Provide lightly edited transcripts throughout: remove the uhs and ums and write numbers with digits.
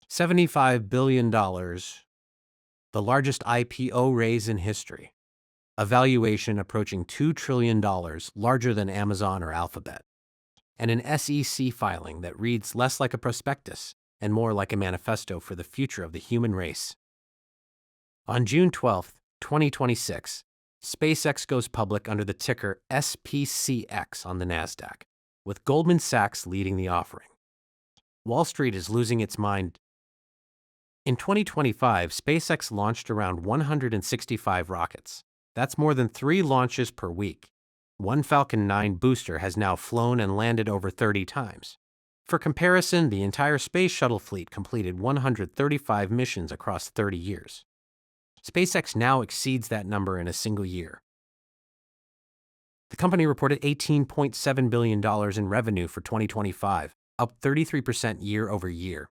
$75 billion, the largest IPO raise in history, a valuation approaching $2 trillion, larger than Amazon or Alphabet, and an SEC filing that reads less like a prospectus and more like a manifesto for the future of the human race. On June 12, 2026, SpaceX goes public under the ticker SPCX on the Nasdaq, with Goldman Sachs leading the offering. Wall Street is losing its mind. In 2025, SpaceX launched around 165 rockets. That's more than 3 launches per week. One Falcon 9 booster has now flown and landed over 30 times. For comparison, the entire space shuttle fleet completed 135 missions across 30 years. SpaceX now exceeds that number in a single year. The company reported $18.7 billion in revenue for 2025, up 33% year over year.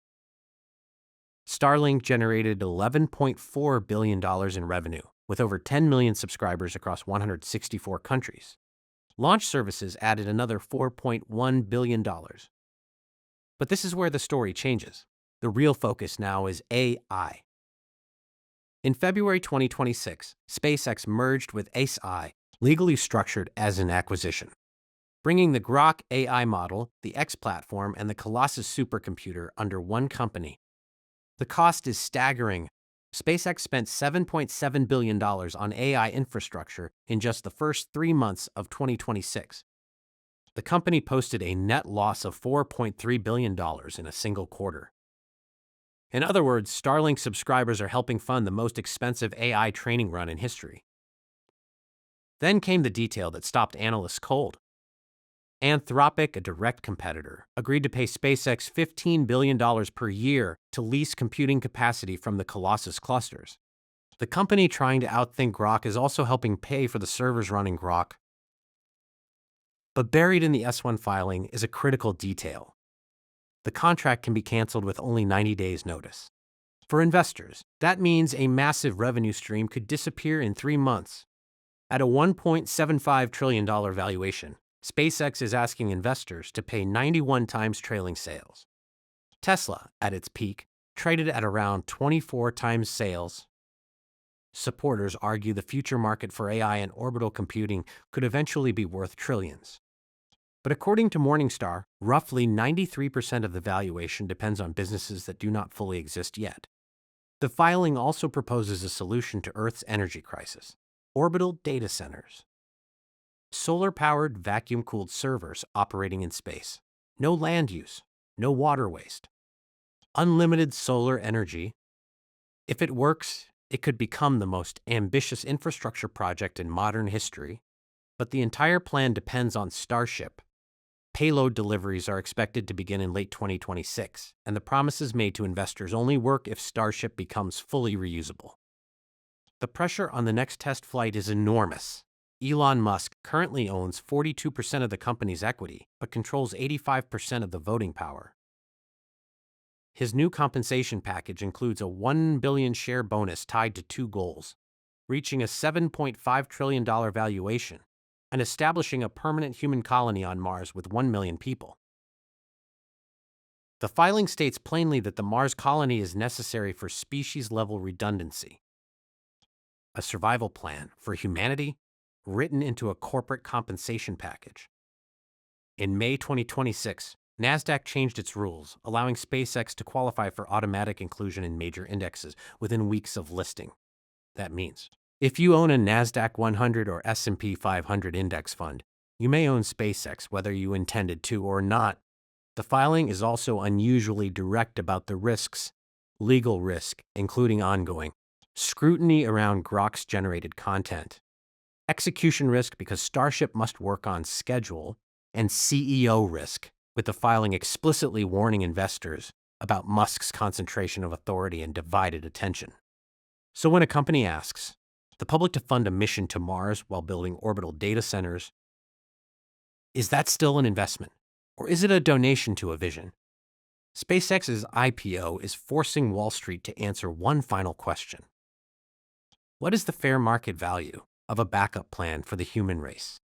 Starlink generated $11.4 billion in revenue, with over 10 million subscribers across 164 countries. Launch services added another $4.1 billion. But this is where the story changes. The real focus now is AI. In February 2026, SpaceX merged with ACI, legally structured as an acquisition, bringing the Grok AI model, the X platform, and the Colossus supercomputer under one company. The cost is staggering. SpaceX spent $7.7 billion on AI infrastructure in just the first 3 months of 2026. The company posted a net loss of $4.3 billion in a single quarter. In other words, Starlink subscribers are helping fund the most expensive AI training run in history. Then came the detail that stopped analysts cold. Anthropic, a direct competitor, agreed to pay SpaceX $15 billion per year to lease computing capacity from the Colossus clusters. The company trying to outthink Grok is also helping pay for the servers running Grok. But buried in the S-1 filing is a critical detail. The contract can be canceled with only 90 days' notice. For investors, that means a massive revenue stream could disappear in 3 months. At a $1.75 trillion valuation, SpaceX is asking investors to pay 91 times trailing sales. Tesla, at its peak, traded at around 24 times sales. Supporters argue the future market for AI and orbital computing could eventually be worth trillions. But according to Morningstar, roughly 93% of the valuation depends on businesses that do not fully exist yet. The filing also proposes a solution to Earth's energy crisis: orbital data centers. Solar-powered, vacuum-cooled servers operating in space. No land use, no water waste. Unlimited solar energy. If it works, it could become the most ambitious infrastructure project in modern history. But the entire plan depends on Starship. Payload deliveries are expected to begin in late 2026, and the promises made to investors only work if Starship becomes fully reusable. The pressure on the next test flight is enormous. Elon Musk currently owns 42% of the company's equity, but controls 85% of the voting power. His new compensation package includes a $1 billion share bonus tied to 2 goals: reaching a $7.5 trillion valuation and establishing a permanent human colony on Mars with 1 million people. The filing states plainly that the Mars colony is necessary for species-level redundancy, a survival plan for humanity written into a corporate compensation package. In May 2026, Nasdaq changed its rules, allowing SpaceX to qualify for automatic inclusion in major indexes within weeks of listing. That means, if you own a Nasdaq 100 or S&P 500 index fund, you may own SpaceX whether you intended to or not. The filing is also unusually direct about the risks: legal risk, including ongoing scrutiny around Grok's generated content, execution risk because Starship must work on schedule, and CEO risk, with the filing explicitly warning investors about Musk's concentration of authority and divided attention. So when a company asks the public to fund a mission to Mars while building orbital data centers, is that still an investment, or is it a donation to a vision? SpaceX's IPO is forcing Wall Street to answer one final question. What is the fair market value of a backup plan for the human race?